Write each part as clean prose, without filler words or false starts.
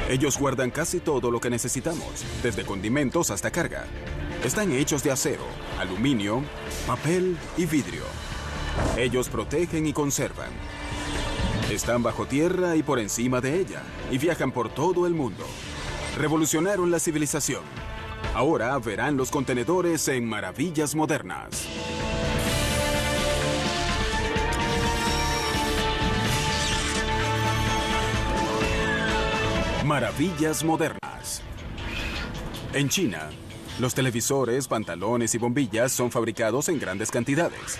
Ellos guardan casi todo lo que necesitamos, desde condimentos hasta carga. Están hechos de acero, aluminio, papel y vidrio. Ellos protegen y conservan. Están bajo tierra y por encima de ella, y viajan por todo el mundo. Revolucionaron la civilización. Ahora verán los contenedores en Maravillas Modernas. Maravillas Modernas. En China, los televisores, pantalones y bombillas son fabricados en grandes cantidades.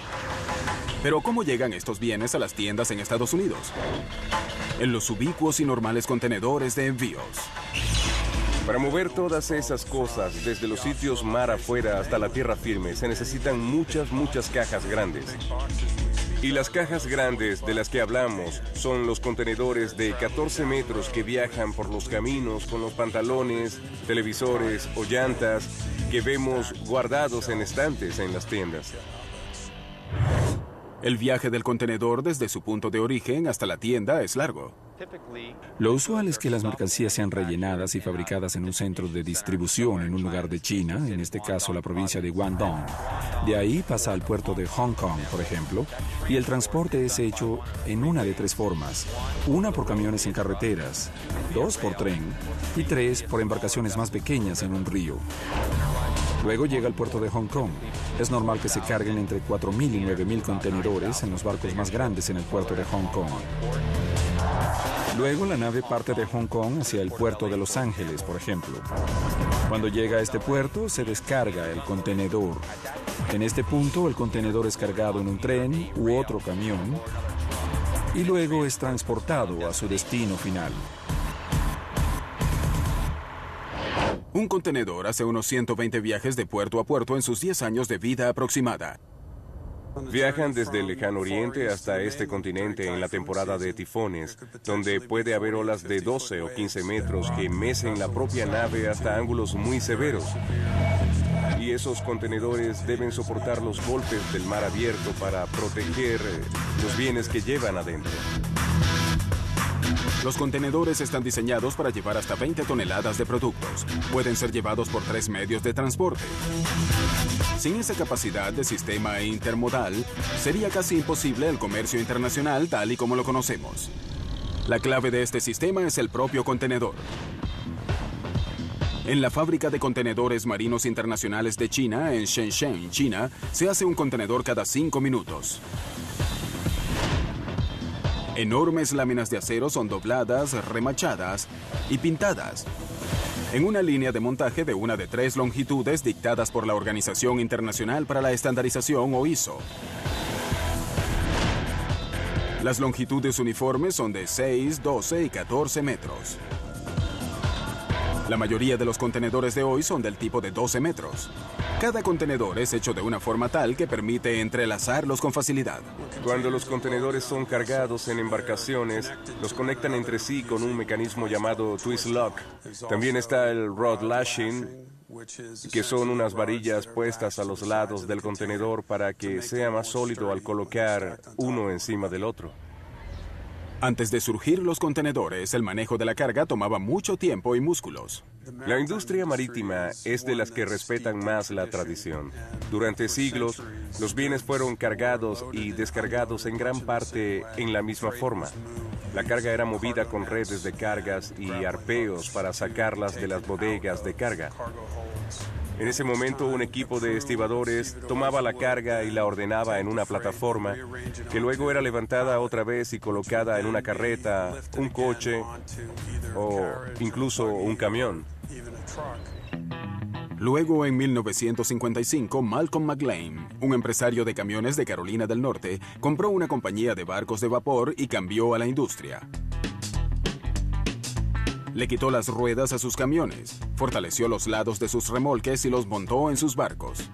Pero ¿cómo llegan estos bienes a las tiendas en Estados Unidos? En los ubicuos y normales contenedores de envíos. Para mover todas esas cosas, desde los sitios mar afuera hasta la tierra firme, se necesitan muchas cajas grandes. Y las cajas grandes de las que hablamos son los contenedores de 14 metros que viajan por los caminos con los pantalones, televisores o llantas que vemos guardados en estantes en las tiendas. El viaje del contenedor desde su punto de origen hasta la tienda es largo. Lo usual es que las mercancías sean rellenadas y fabricadas en un centro de distribución en un lugar de China, en este caso la provincia de Guangdong. De ahí pasa al puerto de Hong Kong, por ejemplo, y el transporte es hecho en una de tres formas. Una por camiones en carreteras, dos por tren y tres por embarcaciones más pequeñas en un río. Luego llega al puerto de Hong Kong. Es normal que se carguen entre 4.000 y 9.000 contenedores en los barcos más grandes en el puerto de Hong Kong. Luego la nave parte de Hong Kong hacia el puerto de Los Ángeles, por ejemplo. Cuando llega a este puerto, se descarga el contenedor. En este punto, el contenedor es cargado en un tren u otro camión y luego es transportado a su destino final. Un contenedor hace unos 120 viajes de puerto a puerto en sus 10 años de vida aproximada. Viajan desde el lejano oriente hasta este continente en la temporada de tifones, donde puede haber olas de 12 o 15 metros que mecen la propia nave hasta ángulos muy severos. Y esos contenedores deben soportar los golpes del mar abierto para proteger los bienes que llevan adentro. Los contenedores están diseñados para llevar hasta 20 toneladas de productos. Pueden ser llevados por 3 medios de transporte. Sin esa capacidad de sistema intermodal, sería casi imposible el comercio internacional tal y como lo conocemos. La clave de este sistema es el propio contenedor. En la fábrica de contenedores marinos internacionales de China, en Shenzhen, China, se hace un contenedor cada 5 minutos. Enormes láminas de acero son dobladas, remachadas y pintadas en una línea de montaje de una de 3 longitudes dictadas por la Organización Internacional para la Estandarización o ISO. Las longitudes uniformes son de 6, 12 y 14 metros. La mayoría de los contenedores de hoy son del tipo de 12 metros. Cada contenedor es hecho de una forma tal que permite entrelazarlos con facilidad. Cuando los contenedores son cargados en embarcaciones, los conectan entre sí con un mecanismo llamado twist lock. También está el rod lashing, que son unas varillas puestas a los lados del contenedor para que sea más sólido al colocar uno encima del otro. Antes de surgir los contenedores, el manejo de la carga tomaba mucho tiempo y músculos. La industria marítima es de las que respetan más la tradición. Durante siglos, los bienes fueron cargados y descargados en gran parte en la misma forma. La carga era movida con redes de cargas y arpeos para sacarlas de las bodegas de carga. En ese momento, un equipo de estibadores tomaba la carga y la ordenaba en una plataforma, que luego era levantada otra vez y colocada en una carreta, un coche o incluso un camión. Luego, en 1955, Malcolm McLean, un empresario de camiones de Carolina del Norte, compró una compañía de barcos de vapor y cambió a la industria. Le quitó las ruedas a sus camiones, fortaleció los lados de sus remolques y los montó en sus barcos.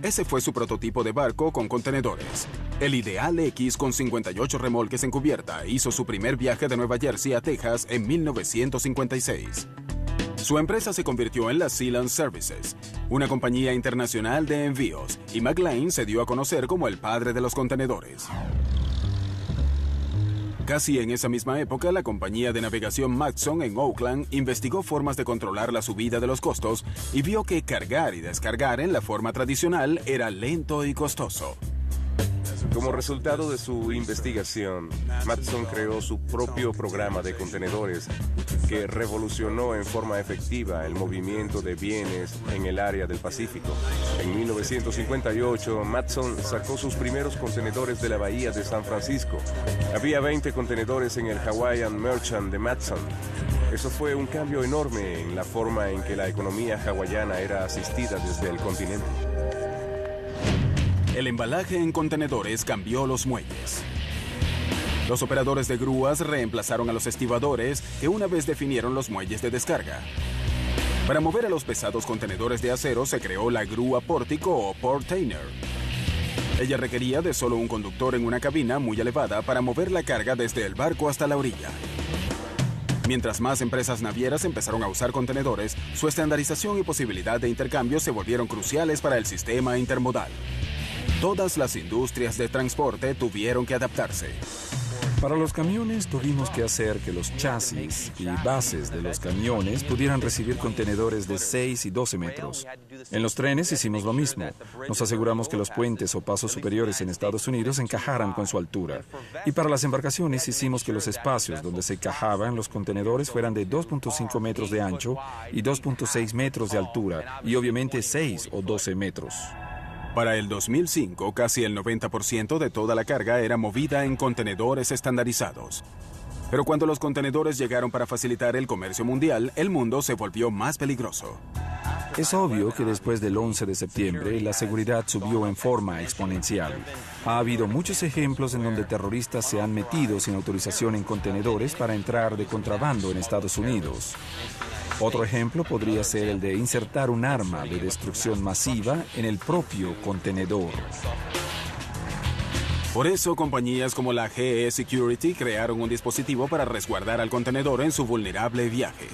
Ese fue su prototipo de barco con contenedores. El Ideal X con 58 remolques en cubierta hizo su primer viaje de Nueva Jersey a Texas en 1956. Su empresa se convirtió en la Sealand Services, una compañía internacional de envíos, y McLean se dio a conocer como el padre de los contenedores. Casi en esa misma época, la compañía de navegación Matson en Oakland investigó formas de controlar la subida de los costos y vio que cargar y descargar en la forma tradicional era lento y costoso. Como resultado de su investigación, Matson creó su propio programa de contenedores que revolucionó en forma efectiva el movimiento de bienes en el área del Pacífico. En 1958, Matson sacó sus primeros contenedores de la bahía de San Francisco. Había 20 contenedores en el Hawaiian Merchant de Matson. Eso fue un cambio enorme en la forma en que la economía hawaiana era asistida desde el continente. El embalaje en contenedores cambió los muelles. Los operadores de grúas reemplazaron a los estibadores que una vez definieron los muelles de descarga. Para mover a los pesados contenedores de acero se creó la grúa pórtico o portainer. Ella requería de solo un conductor en una cabina muy elevada para mover la carga desde el barco hasta la orilla. Mientras más empresas navieras empezaron a usar contenedores, su estandarización y posibilidad de intercambio se volvieron cruciales para el sistema intermodal. Todas las industrias de transporte tuvieron que adaptarse. Para los camiones tuvimos que hacer que los chasis y bases de los camiones pudieran recibir contenedores de 6 y 12 metros. En los trenes hicimos lo mismo. Nos aseguramos que los puentes o pasos superiores en Estados Unidos encajaran con su altura. Y para las embarcaciones hicimos que los espacios donde se encajaban los contenedores fueran de 2.5 metros de ancho y 2.6 metros de altura, y obviamente 6 o 12 metros. Para el 2005, casi el 90% de toda la carga era movida en contenedores estandarizados. Pero cuando los contenedores llegaron para facilitar el comercio mundial, el mundo se volvió más peligroso. Es obvio que después del 11 de septiembre, la seguridad subió en forma exponencial. Ha habido muchos ejemplos en donde terroristas se han metido sin autorización en contenedores para entrar de contrabando en Estados Unidos. Otro ejemplo podría ser el de insertar un arma de destrucción masiva en el propio contenedor. Por eso, compañías como la GE Security crearon un dispositivo para resguardar al contenedor en su vulnerable viaje.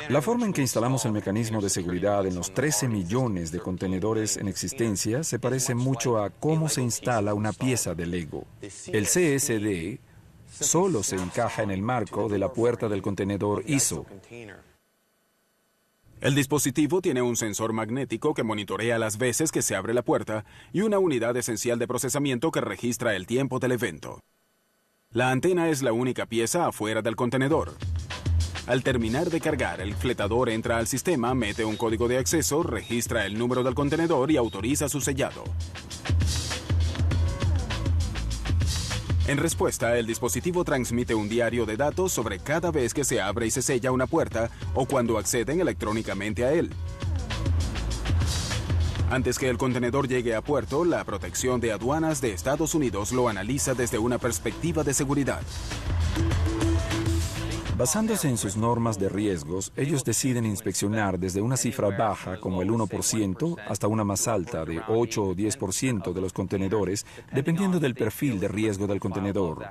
La forma en que instalamos el mecanismo de seguridad en los 13 millones de contenedores en existencia se parece mucho a cómo se instala una pieza de Lego. El CSD solo se encaja en el marco de la puerta del contenedor ISO. El dispositivo tiene un sensor magnético que monitorea las veces que se abre la puerta y una unidad esencial de procesamiento que registra el tiempo del evento. La antena es la única pieza afuera del contenedor. Al terminar de cargar, el fletador entra al sistema, mete un código de acceso, registra el número del contenedor y autoriza su sellado. En respuesta, el dispositivo transmite un diario de datos sobre cada vez que se abre y se sella una puerta o cuando acceden electrónicamente a él. Antes que el contenedor llegue a puerto, la protección de aduanas de Estados Unidos lo analiza desde una perspectiva de seguridad. Basándose en sus normas de riesgos, ellos deciden inspeccionar desde una cifra baja como el 1% hasta una más alta de 8 o 10% de los contenedores, dependiendo del perfil de riesgo del contenedor.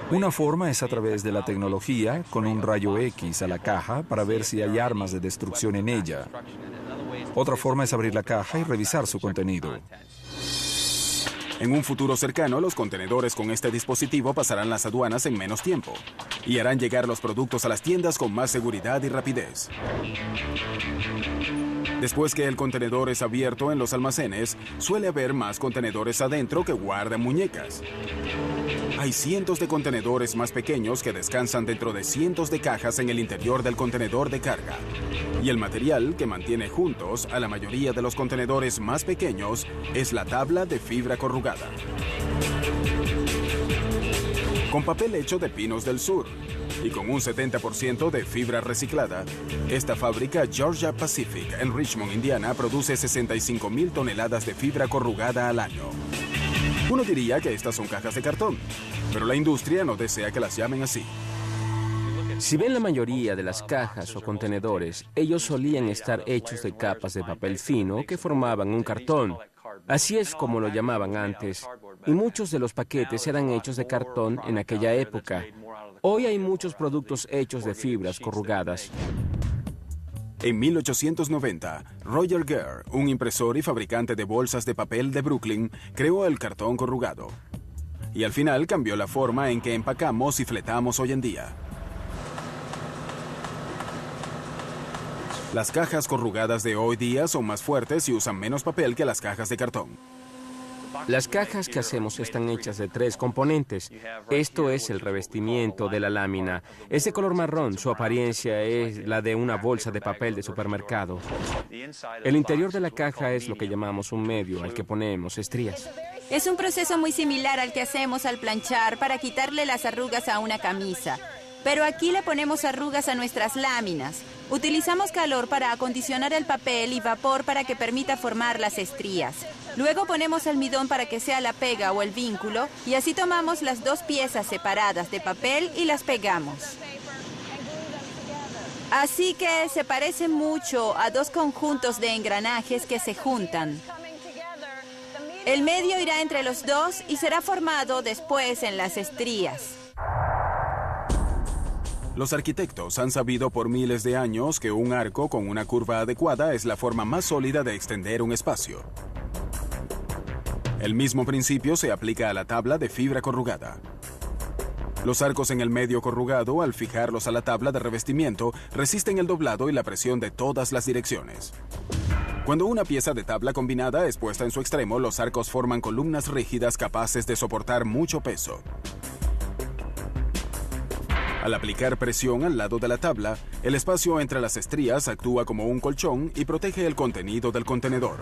Una forma es a través de la tecnología con un rayo X a la caja para ver si hay armas de destrucción en ella. Otra forma es abrir la caja y revisar su contenido. En un futuro cercano, los contenedores con este dispositivo pasarán las aduanas en menos tiempo y harán llegar los productos a las tiendas con más seguridad y rapidez. Después que el contenedor es abierto en los almacenes, suele haber más contenedores adentro que guardan muñecas. Hay cientos de contenedores más pequeños que descansan dentro de cientos de cajas en el interior del contenedor de carga. Y el material que mantiene juntos a la mayoría de los contenedores más pequeños es la tabla de fibra corrugada. Con papel hecho de pinos del sur y con un 70% de fibra reciclada, esta fábrica Georgia Pacific en Richmond, Indiana, produce 65,000 toneladas de fibra corrugada al año. Uno diría que estas son cajas de cartón, pero la industria no desea que las llamen así. Si ven la mayoría de las cajas o contenedores, ellos solían estar hechos de capas de papel fino que formaban un cartón. Así es como lo llamaban antes. Y muchos de los paquetes eran hechos de cartón en aquella época. Hoy hay muchos productos hechos de fibras corrugadas. En 1890, Roger Gere, un impresor y fabricante de bolsas de papel de Brooklyn, creó el cartón corrugado. y al final cambió la forma en que empacamos y fletamos hoy en día. Las cajas corrugadas de hoy día son más fuertes y usan menos papel que las cajas de cartón. Las cajas que hacemos están hechas de 3 componentes. Esto es el revestimiento de la lámina. Es de color marrón, su apariencia es la de una bolsa de papel de supermercado. El interior de la caja es lo que llamamos un medio, al que ponemos estrías. Es un proceso muy similar al que hacemos al planchar para quitarle las arrugas a una camisa. Pero aquí le ponemos arrugas a nuestras láminas. Utilizamos calor para acondicionar el papel y vapor para que permita formar las estrías. Luego ponemos almidón para que sea la pega o el vínculo y así tomamos las 2 piezas separadas de papel y las pegamos. Así que se parece mucho a 2 conjuntos de engranajes que se juntan. El medio irá entre los 2 y será formado después en las estrías. Los arquitectos han sabido por miles de años que un arco con una curva adecuada es la forma más sólida de extender un espacio. El mismo principio se aplica a la tabla de fibra corrugada. Los arcos en el medio corrugado, al fijarlos a la tabla de revestimiento, resisten el doblado y la presión de todas las direcciones. Cuando una pieza de tabla combinada es puesta en su extremo, los arcos forman columnas rígidas capaces de soportar mucho peso. Al aplicar presión al lado de la tabla, el espacio entre las estrías actúa como un colchón y protege el contenido del contenedor.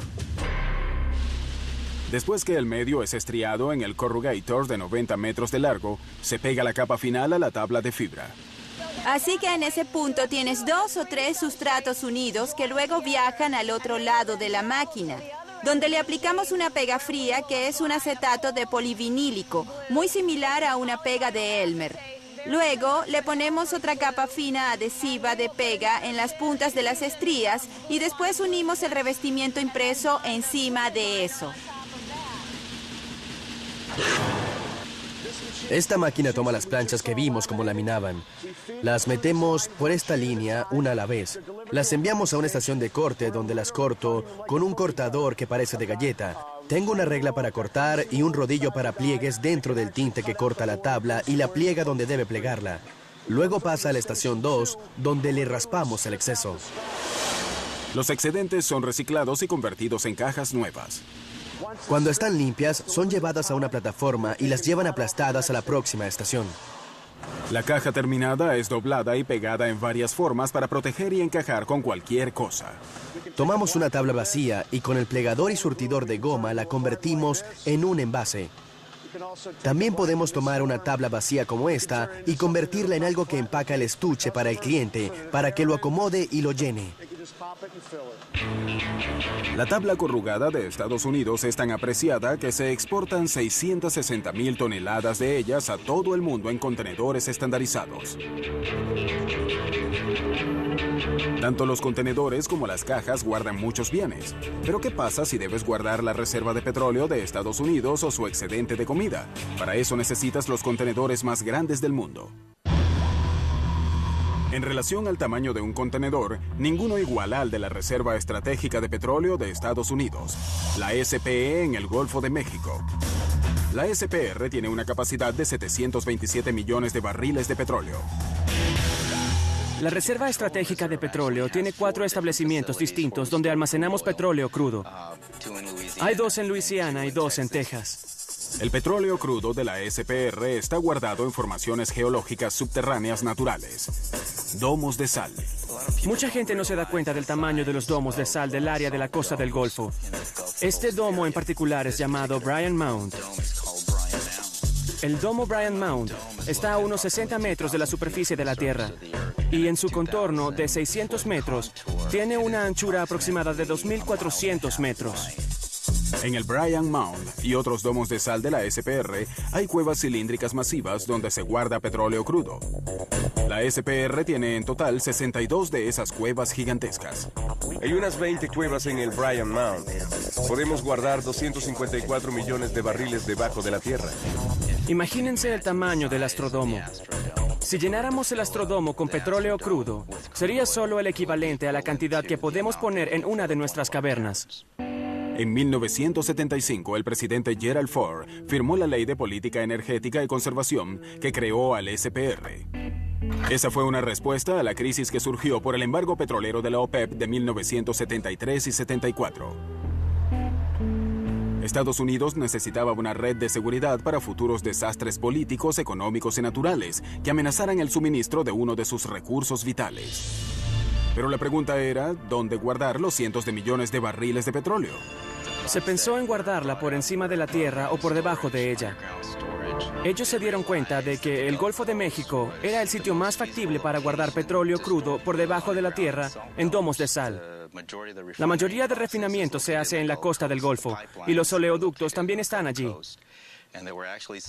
Después que el medio es estriado en el corrugator de 90 metros de largo, se pega la capa final a la tabla de fibra. Así que en ese punto tienes 2 o 3 sustratos unidos que luego viajan al otro lado de la máquina, donde le aplicamos una pega fría que es un acetato de polivinílico, muy similar a una pega de Elmer. Luego le ponemos otra capa fina adhesiva de pega en las puntas de las estrías y después unimos el revestimiento impreso encima de eso. Esta máquina toma las planchas que vimos como laminaban. Las metemos por esta línea una a la vez. Las enviamos a una estación de corte donde las corto con un cortador que parece de galleta. Tengo una regla para cortar y un rodillo para pliegues dentro del tinte que corta la tabla y la pliega donde debe plegarla. Luego pasa a la estación 2, donde le raspamos el exceso. Los excedentes son reciclados y convertidos en cajas nuevas. Cuando están limpias, son llevadas a una plataforma y las llevan aplastadas a la próxima estación. La caja terminada es doblada y pegada en varias formas para proteger y encajar con cualquier cosa. Tomamos una tabla vacía y con el plegador y surtidor de goma la convertimos en un envase. También podemos tomar una tabla vacía como esta y convertirla en algo que empaca el estuche para el cliente, para que lo acomode y lo llene. La tabla corrugada de Estados Unidos es tan apreciada que se exportan 660,000 toneladas de ellas a todo el mundo en contenedores estandarizados. Tanto los contenedores como las cajas guardan muchos bienes. Pero ¿qué pasa si debes guardar la reserva de petróleo de Estados Unidos o su excedente de comida? Para eso necesitas los contenedores más grandes del mundo. En relación al tamaño de un contenedor, ninguno iguala al de la Reserva Estratégica de Petróleo de Estados Unidos, la SPE en el Golfo de México. La SPR tiene una capacidad de 727 millones de barriles de petróleo. La Reserva Estratégica de Petróleo tiene 4 establecimientos distintos donde almacenamos petróleo crudo. Hay 2 en Luisiana y 2 en Texas. El petróleo crudo de la SPR está guardado en formaciones geológicas subterráneas naturales, domos de sal. Mucha gente no se da cuenta del tamaño de los domos de sal del área de la costa del Golfo. Este domo en particular es llamado Bryant Mound. El domo Bryant Mound está a unos 60 metros de la superficie de la Tierra y en su contorno de 600 metros tiene una anchura aproximada de 2.400 metros. En el Bryant Mound y otros domos de sal de la SPR hay cuevas cilíndricas masivas donde se guarda petróleo crudo. La SPR tiene en total 62 de esas cuevas gigantescas. Hay unas 20 cuevas en el Bryant Mound. Podemos guardar 254 millones de barriles debajo de la tierra. Imagínense el tamaño del Astrodomo. Si llenáramos el Astrodomo con petróleo crudo, sería solo el equivalente a la cantidad que podemos poner en una de nuestras cavernas. En 1975, el presidente Gerald Ford firmó la Ley de Política Energética y Conservación que creó al SPR. Esa fue una respuesta a la crisis que surgió por el embargo petrolero de la OPEP de 1973 y 74. Estados Unidos necesitaba una red de seguridad para futuros desastres políticos, económicos y naturales que amenazaran el suministro de uno de sus recursos vitales. Pero la pregunta era, ¿dónde guardar los cientos de millones de barriles de petróleo? Se pensó en guardarla por encima de la tierra o por debajo de ella. Ellos se dieron cuenta de que el Golfo de México era el sitio más factible para guardar petróleo crudo por debajo de la tierra en domos de sal. La mayoría de refinamiento se hace en la costa del Golfo y los oleoductos también están allí.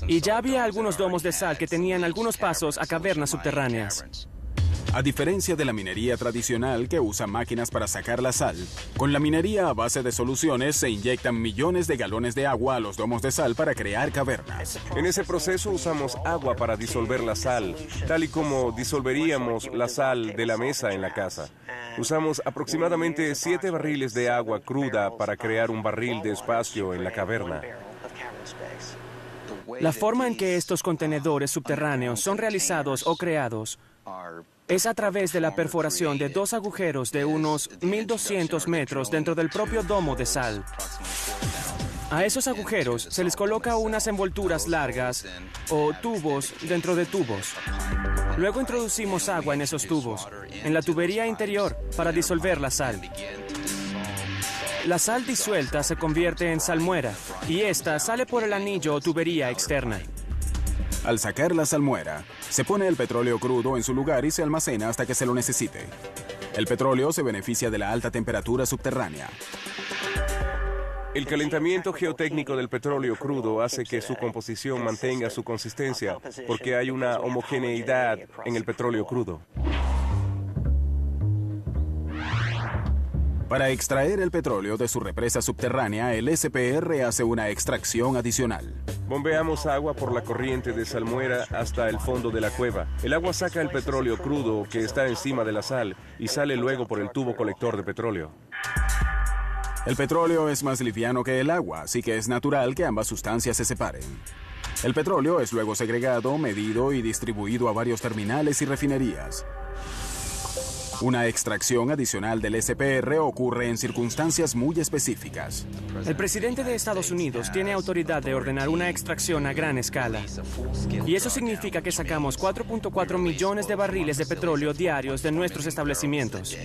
Y ya había algunos domos de sal que tenían algunos pasos a cavernas subterráneas. A diferencia de la minería tradicional que usa máquinas para sacar la sal, con la minería a base de soluciones se inyectan millones de galones de agua a los domos de sal para crear cavernas. En ese proceso usamos agua para disolver la sal, tal y como disolveríamos la sal de la mesa en la casa. Usamos aproximadamente 7 barriles de agua cruda para crear un barril de espacio en la caverna. La forma en que estos contenedores subterráneos son realizados o creados es a través de la perforación de 2 agujeros de unos 1.200 metros dentro del propio domo de sal. A esos agujeros se les coloca unas envolturas largas o tubos dentro de tubos. Luego introducimos agua en esos tubos, en la tubería interior, para disolver la sal. La sal disuelta se convierte en salmuera y esta sale por el anillo o tubería externa. Al sacar la salmuera, se pone el petróleo crudo en su lugar y se almacena hasta que se lo necesite. El petróleo se beneficia de la alta temperatura subterránea. El calentamiento geotécnico del petróleo crudo hace que su composición mantenga su consistencia, porque hay una homogeneidad en el petróleo crudo. Para extraer el petróleo de su represa subterránea, el SPR hace una extracción adicional. Bombeamos agua por la corriente de salmuera hasta el fondo de la cueva. El agua saca el petróleo crudo que está encima de la sal y sale luego por el tubo colector de petróleo. El petróleo es más liviano que el agua, así que es natural que ambas sustancias se separen. El petróleo es luego segregado, medido y distribuido a varios terminales y refinerías. Una extracción adicional del SPR ocurre en circunstancias muy específicas. El presidente de Estados Unidos tiene autoridad de ordenar una extracción a gran escala. Y eso significa que sacamos 4.4 millones de barriles de petróleo diarios de nuestros establecimientos.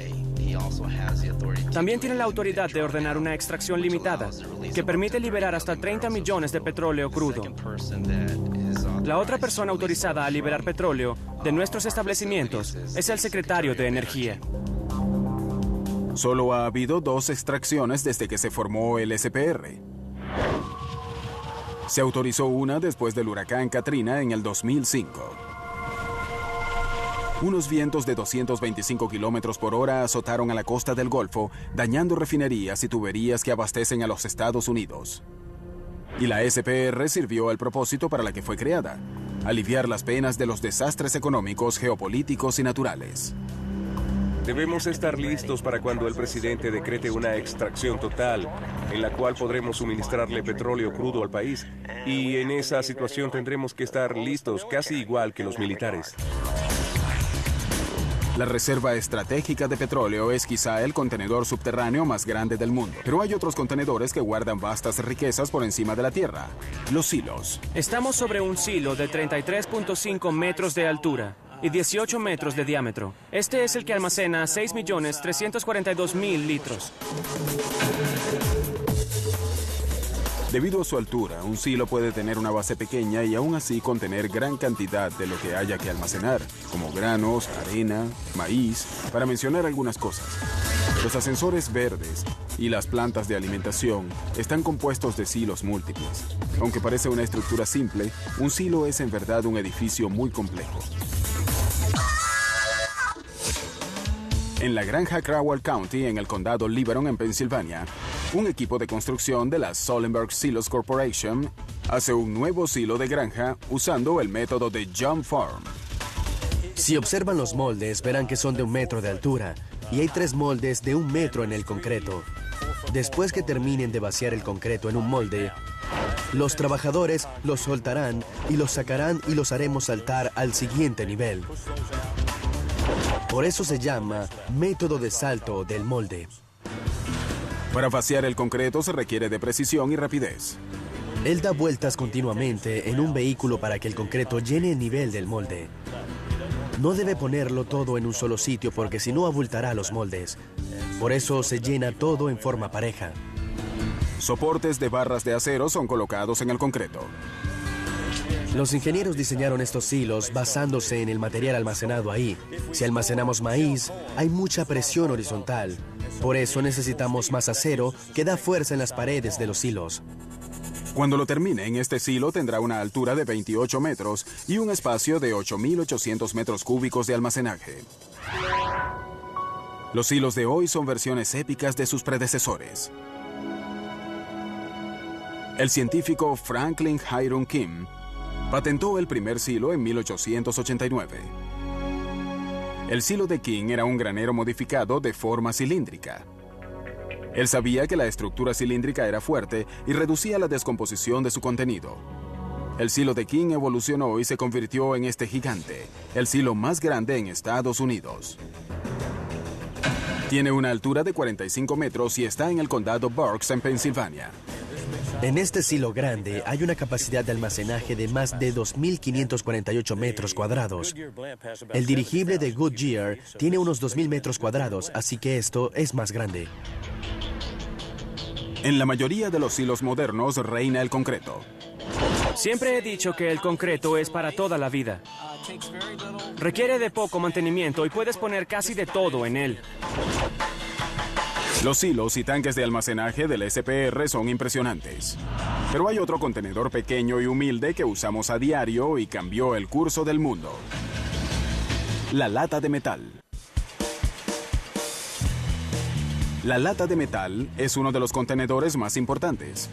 También tiene la autoridad de ordenar una extracción limitada, que permite liberar hasta 30 millones de petróleo crudo. La otra persona autorizada a liberar petróleo de nuestros establecimientos es el secretario de Energía. Solo ha habido 2 extracciones desde que se formó el SPR. Se autorizó una después del huracán Katrina en el 2005. Unos vientos de 225 kilómetros por hora azotaron a la costa del Golfo, dañando refinerías y tuberías que abastecen a los Estados Unidos. Y la SPR sirvió al propósito para la que fue creada: aliviar las penas de los desastres económicos, geopolíticos y naturales. Debemos estar listos para cuando el presidente decrete una extracción total, en la cual podremos suministrarle petróleo crudo al país. Y en esa situación tendremos que estar listos, casi igual que los militares. La reserva estratégica de petróleo es quizá el contenedor subterráneo más grande del mundo. Pero hay otros contenedores que guardan vastas riquezas por encima de la tierra: los silos. Estamos sobre un silo de 33.5 metros de altura y 18 metros de diámetro. Este es el que almacena 6.342.000 litros. Debido a su altura, un silo puede tener una base pequeña y aún así contener gran cantidad de lo que haya que almacenar, como granos, arena, maíz, para mencionar algunas cosas. Los ascensores verdes y las plantas de alimentación están compuestos de silos múltiples. Aunque parece una estructura simple, un silo es en verdad un edificio muy complejo. En la granja Crowell County, en el condado Liberon, en Pensilvania, un equipo de construcción de la Sollenberg Silos Corporation hace un nuevo silo de granja usando el método de jump form. Si observan los moldes, verán que son de 1 metro de altura y hay 3 moldes de 1 metro en el concreto. Después que terminen de vaciar el concreto en un molde, los trabajadores los soltarán y los sacarán y los haremos saltar al siguiente nivel. Por eso se llama método de salto del molde. Para vaciar el concreto se requiere de precisión y rapidez. Él da vueltas continuamente en un vehículo para que el concreto llene el nivel del molde. No debe ponerlo todo en un solo sitio porque si no abultará los moldes. Por eso se llena todo en forma pareja. Soportes de barras de acero son colocados en el concreto. Los ingenieros diseñaron estos silos basándose en el material almacenado ahí. Si almacenamos maíz, hay mucha presión horizontal. Por eso necesitamos más acero que da fuerza en las paredes de los silos. Cuando lo termine en este silo tendrá una altura de 28 metros y un espacio de 8.800 metros cúbicos de almacenaje. Los silos de hoy son versiones épicas de sus predecesores. El científico Franklin Hiram King patentó el primer silo en 1889. El silo de King era un granero modificado de forma cilíndrica. Él sabía que la estructura cilíndrica era fuerte y reducía la descomposición de su contenido. El silo de King evolucionó y se convirtió en este gigante, el silo más grande en Estados Unidos. Tiene una altura de 45 metros y está en el condado Berks, en Pensilvania. En este silo grande hay una capacidad de almacenaje de más de 2.548 metros cuadrados. El dirigible de Goodyear tiene unos 2.000 metros cuadrados, así que esto es más grande. En la mayoría de los silos modernos reina el concreto. Siempre he dicho que el concreto es para toda la vida. Requiere de poco mantenimiento y puedes poner casi de todo en él. Los silos y tanques de almacenaje del SPR son impresionantes. Pero hay otro contenedor pequeño y humilde que usamos a diario y cambió el curso del mundo. La lata de metal. La lata de metal es uno de los contenedores más importantes.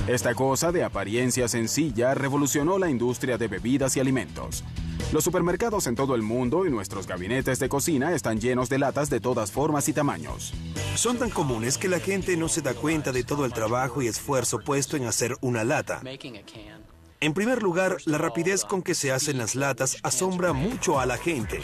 Esta cosa de apariencia sencilla revolucionó la industria de bebidas y alimentos. Los supermercados en todo el mundo y nuestros gabinetes de cocina están llenos de latas de todas formas y tamaños. Son tan comunes que la gente no se da cuenta de todo el trabajo y esfuerzo puesto en hacer una lata. En primer lugar, la rapidez con que se hacen las latas asombra mucho a la gente.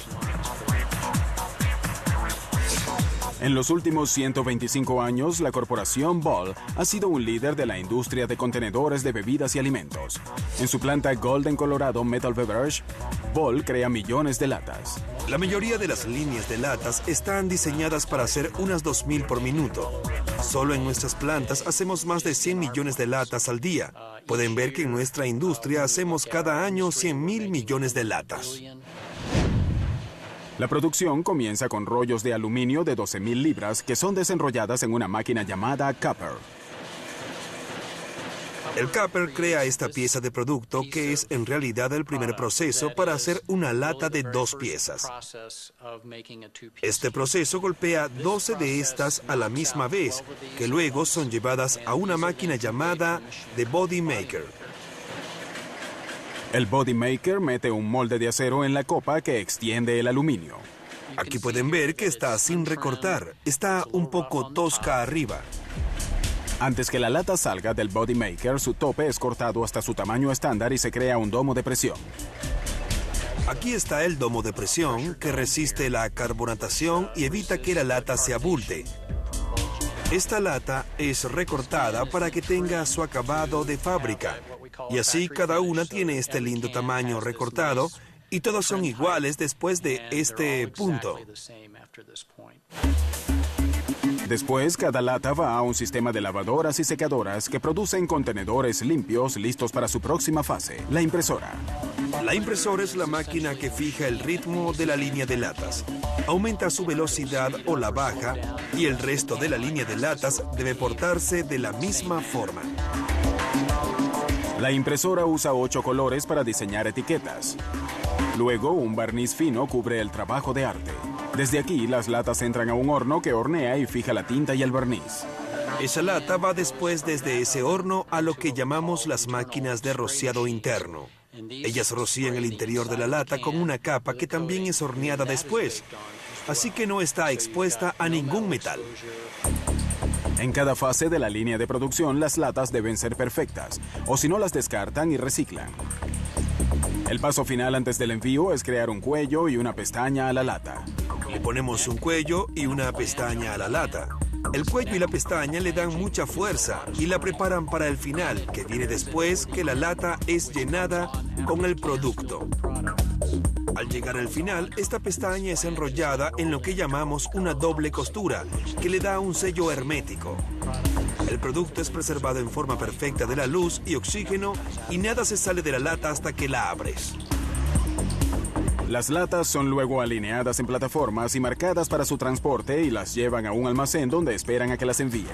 En los últimos 125 años, la corporación Ball ha sido un líder de la industria de contenedores de bebidas y alimentos. En su planta Golden, Colorado Metal Beverage, Ball crea millones de latas. La mayoría de las líneas de latas están diseñadas para hacer unas 2.000 por minuto. Solo en nuestras plantas hacemos más de 100 millones de latas al día. Pueden ver que en nuestra industria hacemos cada año 100.000 millones de latas. La producción comienza con rollos de aluminio de 12.000 libras que son desenrolladas en una máquina llamada Capper. El Capper crea esta pieza de producto que es en realidad el primer proceso para hacer una lata de 2 piezas. Este proceso golpea 12 de estas a la misma vez, que luego son llevadas a una máquina llamada The Body Maker. El Body Maker mete un molde de acero en la copa que extiende el aluminio. Aquí pueden ver que está sin recortar, está un poco tosca arriba. Antes que la lata salga del Body Maker, su tope es cortado hasta su tamaño estándar y se crea un domo de presión. Aquí está el domo de presión que resiste la carbonatación y evita que la lata se abulte. Esta lata es recortada para que tenga su acabado de fábrica. Y así cada una tiene este lindo tamaño recortado y todas son iguales después de este punto. Después, cada lata va a un sistema de lavadoras y secadoras que producen contenedores limpios listos para su próxima fase, la impresora. La impresora es la máquina que fija el ritmo de la línea de latas. Aumenta su velocidad o la baja y el resto de la línea de latas debe portarse de la misma forma. La impresora usa 8 colores para diseñar etiquetas. Luego, un barniz fino cubre el trabajo de arte. Desde aquí, las latas entran a un horno que hornea y fija la tinta y el barniz. Esa lata va después desde ese horno a lo que llamamos las máquinas de rociado interno. Ellas rocían el interior de la lata con una capa que también es horneada después, así que no está expuesta a ningún metal. En cada fase de la línea de producción, las latas deben ser perfectas, o si no las descartan y reciclan. El paso final antes del envío es crear un cuello y una pestaña a la lata. Le ponemos un cuello y una pestaña a la lata. El cuello y la pestaña le dan mucha fuerza y la preparan para el final, que viene después que la lata es llenada con el producto. Al llegar al final, esta pestaña es enrollada en lo que llamamos una doble costura, que le da un sello hermético. El producto es preservado en forma perfecta de la luz y oxígeno y nada se sale de la lata hasta que la abres. Las latas son luego alineadas en plataformas y marcadas para su transporte y las llevan a un almacén donde esperan a que las envíen.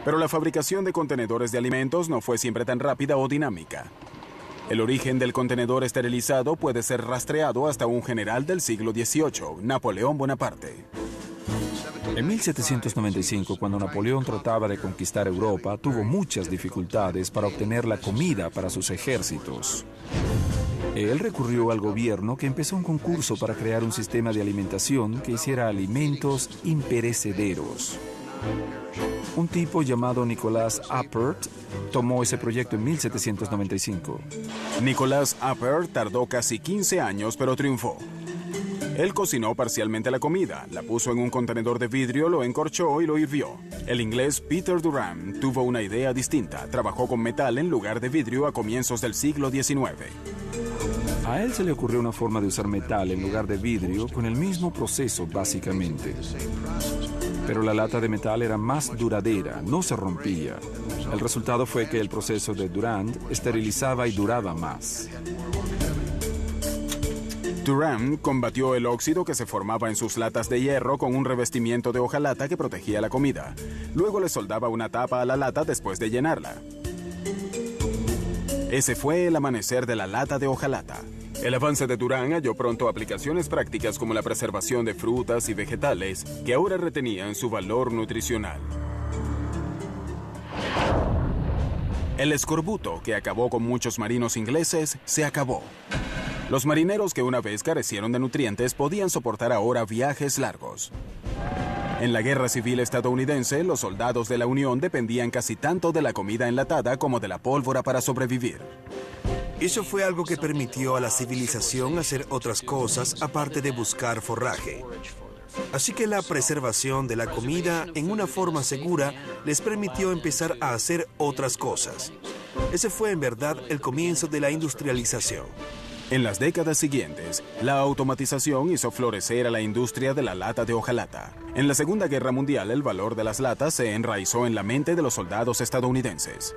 Pero la fabricación de contenedores de alimentos no fue siempre tan rápida o dinámica. El origen del contenedor esterilizado puede ser rastreado hasta un general del siglo XVIII, Napoleón Bonaparte. En 1795, cuando Napoleón trataba de conquistar Europa, tuvo muchas dificultades para obtener la comida para sus ejércitos. Él recurrió al gobierno, que empezó un concurso para crear un sistema de alimentación que hiciera alimentos imperecederos. Un tipo llamado Nicolas Appert tomó ese proyecto en 1795. Nicolas Appert tardó casi 15 años, pero triunfó. Él cocinó parcialmente la comida, la puso en un contenedor de vidrio, lo encorchó y lo hirvió. El inglés Peter Durand tuvo una idea distinta. Trabajó con metal en lugar de vidrio a comienzos del siglo XIX. A él se le ocurrió una forma de usar metal en lugar de vidrio con el mismo proceso, básicamente. Pero la lata de metal era más duradera, no se rompía. El resultado fue que el proceso de Durand esterilizaba y duraba más. Durand combatió el óxido que se formaba en sus latas de hierro con un revestimiento de hojalata que protegía la comida. Luego le soldaba una tapa a la lata después de llenarla. Ese fue el amanecer de la lata de hojalata. El avance de Durand halló pronto aplicaciones prácticas como la preservación de frutas y vegetales que ahora retenían su valor nutricional. El escorbuto, que acabó con muchos marinos ingleses, se acabó. Los marineros que una vez carecieron de nutrientes podían soportar ahora viajes largos. En la Guerra Civil estadounidense, los soldados de la Unión dependían casi tanto de la comida enlatada como de la pólvora para sobrevivir. Eso fue algo que permitió a la civilización hacer otras cosas aparte de buscar forraje. Así que la preservación de la comida en una forma segura les permitió empezar a hacer otras cosas. Ese fue en verdad el comienzo de la industrialización. En las décadas siguientes, la automatización hizo florecer a la industria de la lata de hojalata. En la Segunda Guerra Mundial, el valor de las latas se enraizó en la mente de los soldados estadounidenses.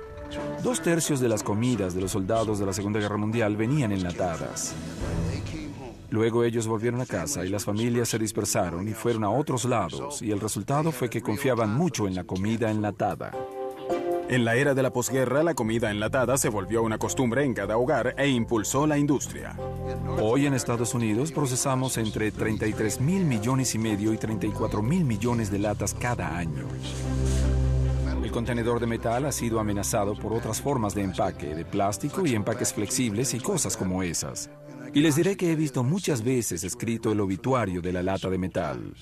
2/3 de las comidas de los soldados de la Segunda Guerra Mundial venían enlatadas. Luego ellos volvieron a casa y las familias se dispersaron y fueron a otros lados, y el resultado fue que confiaban mucho en la comida enlatada. En la era de la posguerra, la comida enlatada se volvió una costumbre en cada hogar e impulsó la industria. Hoy en Estados Unidos procesamos entre 33.000 millones y medio y 34.000 millones de latas cada año. El contenedor de metal ha sido amenazado por otras formas de empaque, de plástico y empaques flexibles y cosas como esas. Y les diré que he visto muchas veces escrito el obituario de la lata de metal.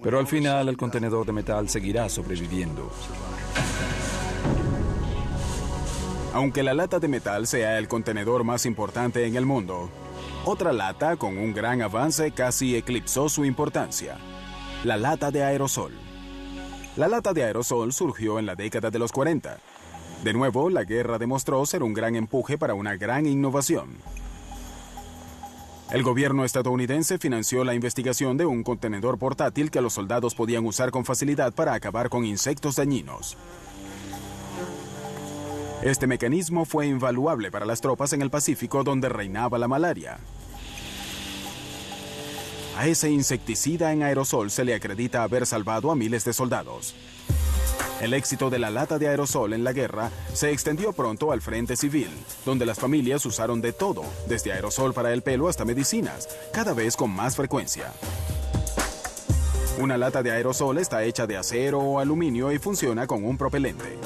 Pero al final el contenedor de metal seguirá sobreviviendo. Aunque la lata de metal sea el contenedor más importante en el mundo, otra lata con un gran avance casi eclipsó su importancia: la lata de aerosol. La lata de aerosol surgió en la década de los 40. De nuevo, la guerra demostró ser un gran empuje para una gran innovación. El gobierno estadounidense financió la investigación de un contenedor portátil que los soldados podían usar con facilidad para acabar con insectos dañinos. Este mecanismo fue invaluable para las tropas en el Pacífico, donde reinaba la malaria. A ese insecticida en aerosol se le acredita haber salvado a miles de soldados. El éxito de la lata de aerosol en la guerra se extendió pronto al frente civil, donde las familias usaron de todo, desde aerosol para el pelo hasta medicinas, cada vez con más frecuencia. Una lata de aerosol está hecha de acero o aluminio y funciona con un propelente.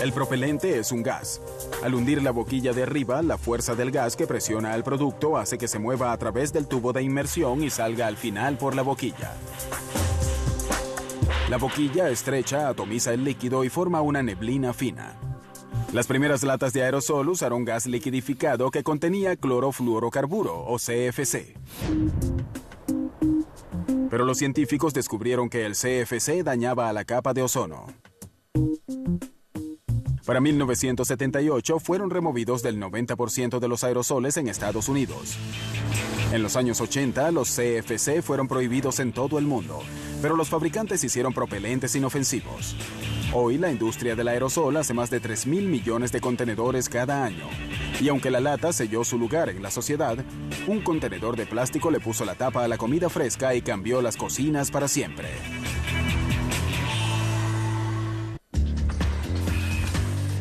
El propelente es un gas. Al hundir la boquilla de arriba, la fuerza del gas que presiona al producto hace que se mueva a través del tubo de inmersión y salga al final por la boquilla. La boquilla estrecha atomiza el líquido y forma una neblina fina. Las primeras latas de aerosol usaron gas liquidificado que contenía clorofluorocarburo, o CFC. Pero los científicos descubrieron que el CFC dañaba a la capa de ozono. Para 1978 fueron removidos del 90% de los aerosoles en Estados Unidos. En los años 80, los CFC fueron prohibidos en todo el mundo, pero los fabricantes hicieron propelentes inofensivos. Hoy, la industria del aerosol hace más de 3.000 millones de contenedores cada año. Y aunque la lata selló su lugar en la sociedad, un contenedor de plástico le puso la tapa a la comida fresca y cambió las cocinas para siempre.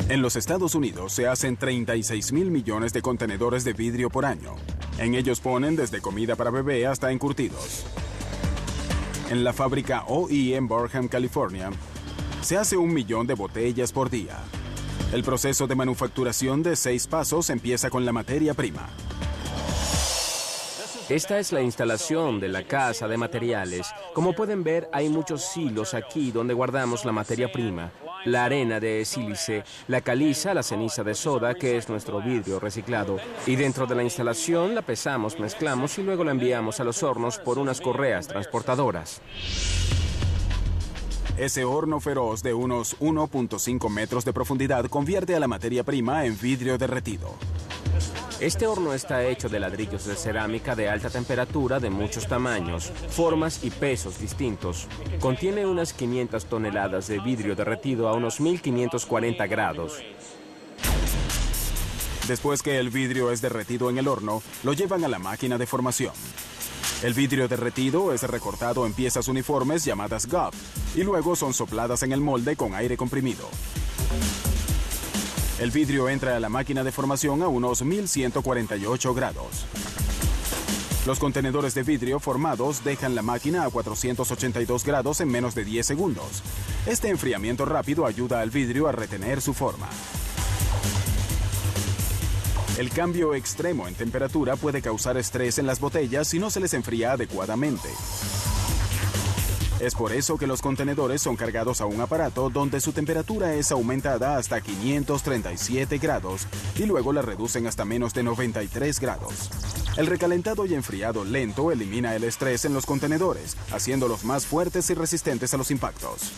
En los Estados Unidos se hacen 36.000 millones de contenedores de vidrio por año. En ellos ponen desde comida para bebé hasta encurtidos. En la fábrica OE en Burbank, California, se hace 1 millón de botellas por día. El proceso de manufacturación de 6 pasos empieza con la materia prima. Esta es la instalación de la casa de materiales. Como pueden ver, hay muchos silos aquí donde guardamos la materia prima. La arena de sílice, la caliza, la ceniza de soda, que es nuestro vidrio reciclado. Y dentro de la instalación la pesamos, mezclamos y luego la enviamos a los hornos por unas correas transportadoras. Ese horno feroz de unos 1.5 metros de profundidad convierte a la materia prima en vidrio derretido. Este horno está hecho de ladrillos de cerámica de alta temperatura de muchos tamaños, formas y pesos distintos. Contiene unas 500 toneladas de vidrio derretido a unos 1540 grados. Después que el vidrio es derretido en el horno, lo llevan a la máquina de formación. El vidrio derretido es recortado en piezas uniformes llamadas GUP y luego son sopladas en el molde con aire comprimido. El vidrio entra a la máquina de formación a unos 1148 grados. Los contenedores de vidrio formados dejan la máquina a 482 grados en menos de 10 segundos. Este enfriamiento rápido ayuda al vidrio a retener su forma. El cambio extremo en temperatura puede causar estrés en las botellas si no se les enfría adecuadamente. Es por eso que los contenedores son cargados a un aparato donde su temperatura es aumentada hasta 537 grados y luego la reducen hasta menos de 93 grados. El recalentado y enfriado lento elimina el estrés en los contenedores, haciéndolos más fuertes y resistentes a los impactos.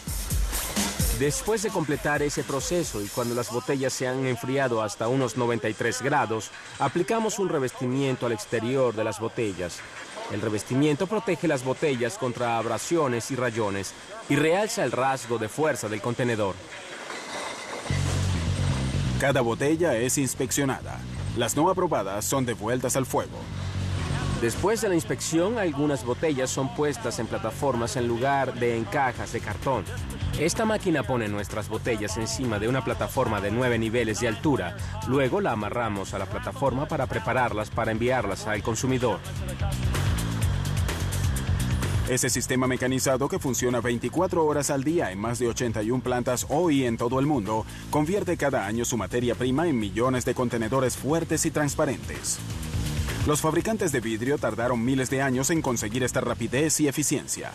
Después de completar ese proceso y cuando las botellas se han enfriado hasta unos 93 grados, aplicamos un revestimiento al exterior de las botellas. El revestimiento protege las botellas contra abrasiones y rayones y realza el rasgo de fuerza del contenedor. Cada botella es inspeccionada. Las no aprobadas son devueltas al fuego. Después de la inspección, algunas botellas son puestas en plataformas en lugar de en cajas de cartón. Esta máquina pone nuestras botellas encima de una plataforma de 9 niveles de altura. Luego la amarramos a la plataforma para prepararlas para enviarlas al consumidor. Ese sistema mecanizado que funciona 24 horas al día en más de 81 plantas hoy en todo el mundo, convierte cada año su materia prima en millones de contenedores fuertes y transparentes. Los fabricantes de vidrio tardaron miles de años en conseguir esta rapidez y eficiencia.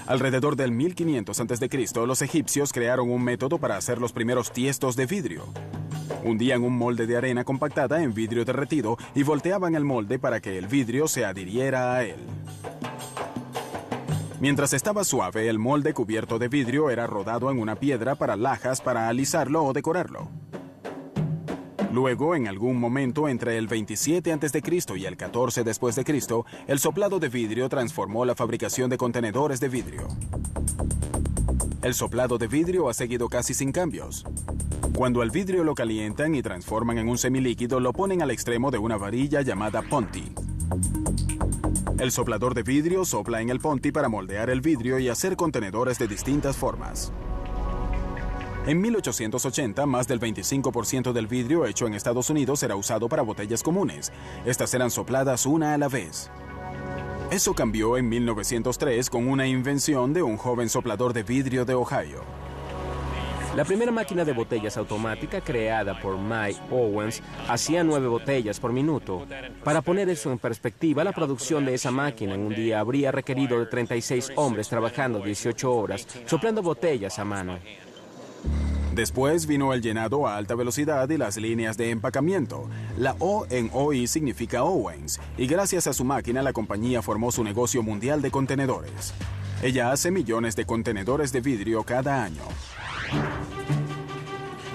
Alrededor del 1500 a.C., los egipcios crearon un método para hacer los primeros tiestos de vidrio. Hundían un molde de arena compactada en vidrio derretido y volteaban el molde para que el vidrio se adhiriera a él. Mientras estaba suave, el molde cubierto de vidrio era rodado en una piedra para lajas para alisarlo o decorarlo. Luego, en algún momento entre el 27 a.C. y el 14 después de Cristo, el soplado de vidrio transformó la fabricación de contenedores de vidrio. El soplado de vidrio ha seguido casi sin cambios. Cuando el vidrio lo calientan y transforman en un semilíquido, lo ponen al extremo de una varilla llamada ponti. El soplador de vidrio sopla en el ponti para moldear el vidrio y hacer contenedores de distintas formas. En 1880, más del 25% del vidrio hecho en Estados Unidos era usado para botellas comunes. Estas eran sopladas una a la vez. Eso cambió en 1903 con una invención de un joven soplador de vidrio de Ohio. La primera máquina de botellas automática creada por Mike Owens hacía 9 botellas por minuto. Para poner eso en perspectiva, la producción de esa máquina en un día habría requerido de 36 hombres trabajando 18 horas, soplando botellas a mano. Después vino el llenado a alta velocidad y las líneas de empacamiento. La O en OI significa Owens, y gracias a su máquina la compañía formó su negocio mundial de contenedores. Ella hace millones de contenedores de vidrio cada año.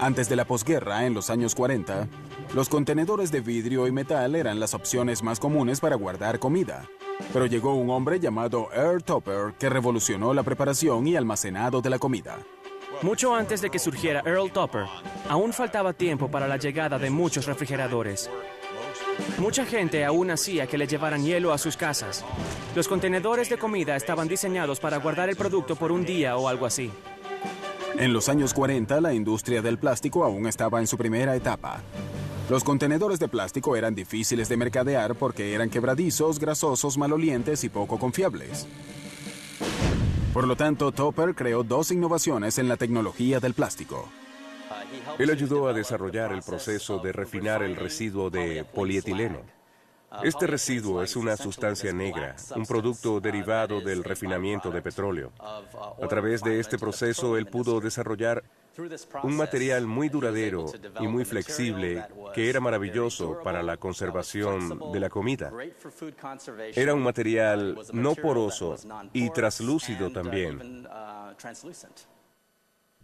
Antes de la posguerra, en los años 40, los contenedores de vidrio y metal eran las opciones más comunes para guardar comida. Pero llegó un hombre llamado Earl Tupper que revolucionó la preparación y almacenado de la comida. Mucho antes de que surgiera Earl Tupper, aún faltaba tiempo para la llegada de muchos refrigeradores. Mucha gente aún hacía que le llevaran hielo a sus casas. Los contenedores de comida estaban diseñados para guardar el producto por un día o algo así. En los años 40, la industria del plástico aún estaba en su primera etapa. Los contenedores de plástico eran difíciles de mercadear porque eran quebradizos, grasosos, malolientes y poco confiables. Por lo tanto, Tupper creó 2 innovaciones en la tecnología del plástico. Él ayudó a desarrollar el proceso de refinar el residuo de polietileno. Este residuo es una sustancia negra, un producto derivado del refinamiento de petróleo. A través de este proceso, él pudo desarrollar un material muy duradero y muy flexible que era maravilloso para la conservación de la comida. Era un material no poroso y traslúcido también.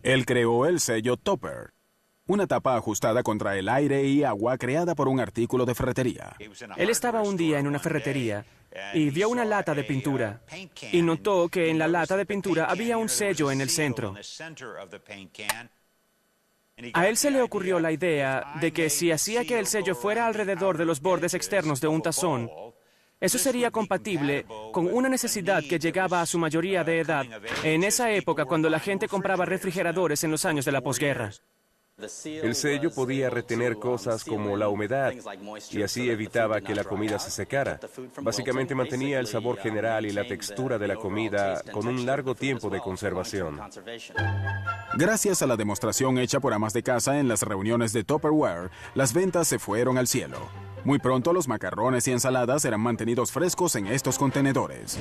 Él creó el sello Tupper, una tapa ajustada contra el aire y agua creada por un artículo de ferretería. Él estaba un día en una ferretería y vio una lata de pintura y notó que en la lata de pintura había un sello en el centro. A él se le ocurrió la idea de que si hacía que el sello fuera alrededor de los bordes externos de un tazón, eso sería compatible con una necesidad que llegaba a su mayoría de edad en esa época cuando la gente compraba refrigeradores en los años de la posguerra. El sello podía retener cosas como la humedad y así evitaba que la comida se secara. Básicamente mantenía el sabor general y la textura de la comida con un largo tiempo de conservación. Gracias a la demostración hecha por amas de casa en las reuniones de Tupperware, las ventas se fueron al cielo. Muy pronto los macarrones y ensaladas eran mantenidos frescos en estos contenedores.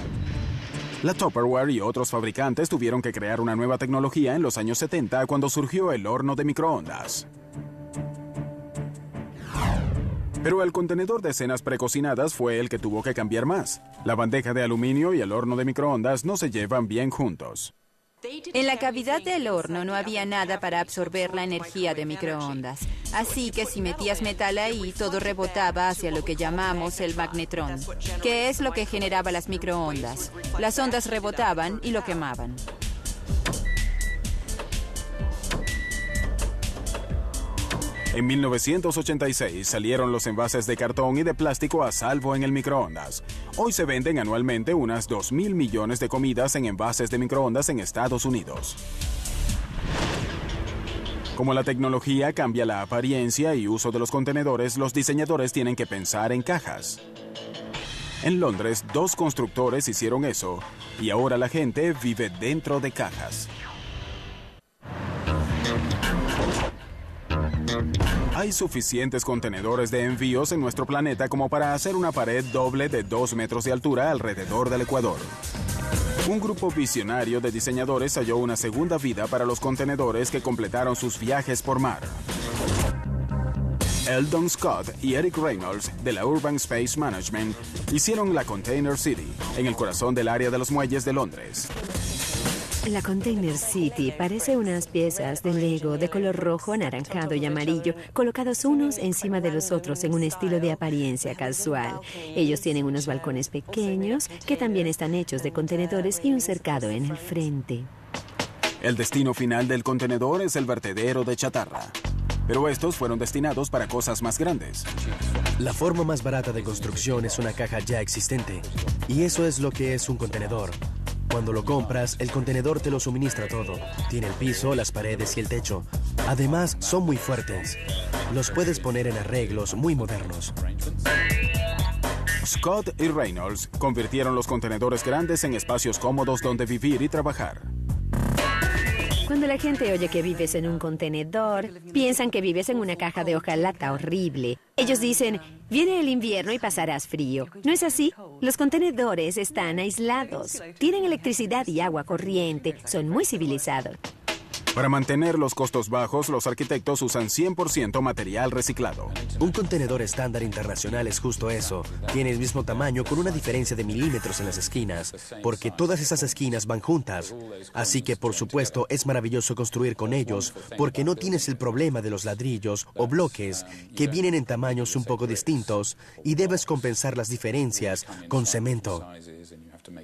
La Tupperware y otros fabricantes tuvieron que crear una nueva tecnología en los años 70 cuando surgió el horno de microondas. Pero el contenedor de cenas precocinadas fue el que tuvo que cambiar más. La bandeja de aluminio y el horno de microondas no se llevan bien juntos. En la cavidad del horno no había nada para absorber la energía de microondas. Así que si metías metal ahí, todo rebotaba hacia lo que llamamos el magnetrón, que es lo que generaba las microondas. Las ondas rebotaban y lo quemaban. En 1986 salieron los envases de cartón y de plástico a salvo en el microondas. Hoy se venden anualmente unas 2.000 millones de comidas en envases de microondas en Estados Unidos. Como la tecnología cambia la apariencia y uso de los contenedores, los diseñadores tienen que pensar en cajas. En Londres, 2 constructores hicieron eso, y ahora la gente vive dentro de cajas. Hay suficientes contenedores de envíos en nuestro planeta como para hacer una pared doble de 2 metros de altura alrededor del Ecuador. Un grupo visionario de diseñadores halló una segunda vida para los contenedores que completaron sus viajes por mar. Eldon Scott y Eric Reynolds, de la Urban Space Management, hicieron la Container City, en el corazón del área de los muelles de Londres. La Container City parece unas piezas de Lego de color rojo, anaranjado y amarillo, colocados unos encima de los otros en un estilo de apariencia casual. Ellos tienen unos balcones pequeños que también están hechos de contenedores y un cercado en el frente. El destino final del contenedor es el vertedero de chatarra. Pero estos fueron destinados para cosas más grandes. La forma más barata de construcción es una caja ya existente. Y eso es lo que es un contenedor. Cuando lo compras, el contenedor te lo suministra todo. Tiene el piso, las paredes y el techo. Además, son muy fuertes. Los puedes poner en arreglos muy modernos. Scott y Reynolds convirtieron los contenedores grandes en espacios cómodos donde vivir y trabajar. Cuando la gente oye que vives en un contenedor, piensan que vives en una caja de hojalata horrible. Ellos dicen, viene el invierno y pasarás frío. ¿No es así? Los contenedores están aislados. Tienen electricidad y agua corriente. Son muy civilizados. Para mantener los costos bajos, los arquitectos usan 100% material reciclado. Un contenedor estándar internacional es justo eso. Tiene el mismo tamaño con una diferencia de milímetros en las esquinas, porque todas esas esquinas van juntas. Así que, por supuesto, es maravilloso construir con ellos, porque no tienes el problema de los ladrillos o bloques que vienen en tamaños un poco distintos y debes compensar las diferencias con cemento.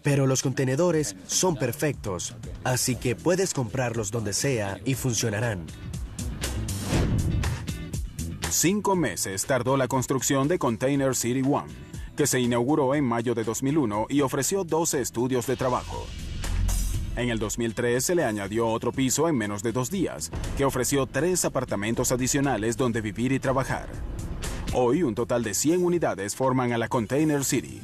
Pero los contenedores son perfectos, así que puedes comprarlos donde sea y funcionarán. 5 meses tardó la construcción de Container City One, que se inauguró en mayo de 2001 y ofreció 12 estudios de trabajo. En el 2003 se le añadió otro piso en menos de 2 días, que ofreció 3 apartamentos adicionales donde vivir y trabajar. Hoy, un total de 100 unidades forman a la Container City.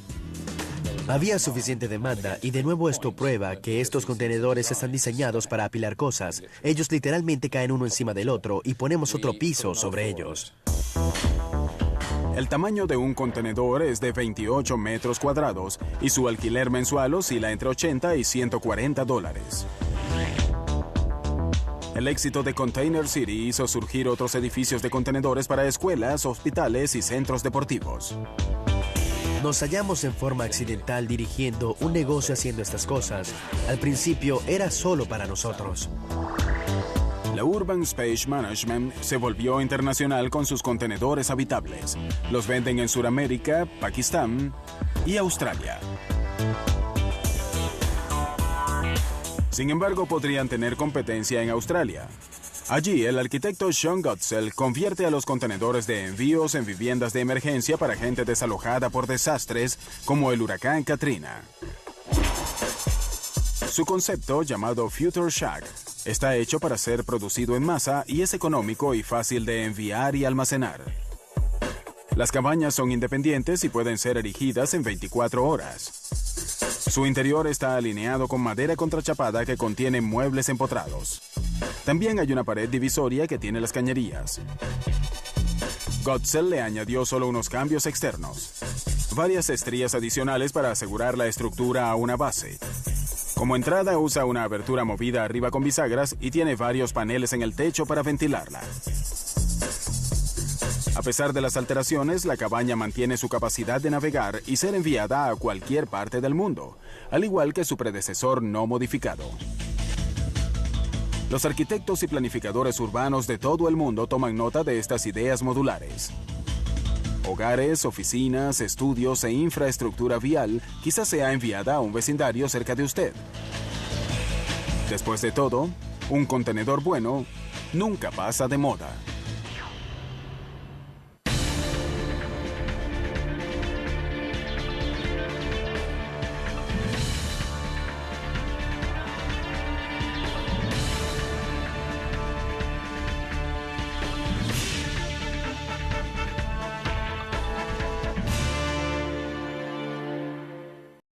Había suficiente demanda y de nuevo esto prueba que estos contenedores están diseñados para apilar cosas. Ellos literalmente caen uno encima del otro y ponemos otro piso sobre ellos. El tamaño de un contenedor es de 28 metros cuadrados y su alquiler mensual oscila entre $80 y $140. El éxito de Container City hizo surgir otros edificios de contenedores para escuelas, hospitales y centros deportivos. Nos hallamos en forma accidental dirigiendo un negocio haciendo estas cosas. Al principio era solo para nosotros. La Urban Space Management se volvió internacional con sus contenedores habitables. Los venden en Sudamérica, Pakistán y Australia. Sin embargo, podrían tener competencia en Australia. Allí, el arquitecto Sean Gottsell convierte a los contenedores de envíos en viviendas de emergencia para gente desalojada por desastres como el huracán Katrina. Su concepto, llamado Future Shack, está hecho para ser producido en masa y es económico y fácil de enviar y almacenar. Las cabañas son independientes y pueden ser erigidas en 24 horas. Su interior está alineado con madera contrachapada que contiene muebles empotrados. También hay una pared divisoria que tiene las cañerías. Gottsell le añadió solo unos cambios externos. Varias estrías adicionales para asegurar la estructura a una base. Como entrada usa una abertura movida arriba con bisagras y tiene varios paneles en el techo para ventilarla. A pesar de las alteraciones, la cabaña mantiene su capacidad de navegar y ser enviada a cualquier parte del mundo, al igual que su predecesor no modificado. Los arquitectos y planificadores urbanos de todo el mundo toman nota de estas ideas modulares. Hogares, oficinas, estudios e infraestructura vial quizás sea enviada a un vecindario cerca de usted. Después de todo, un contenedor bueno nunca pasa de moda.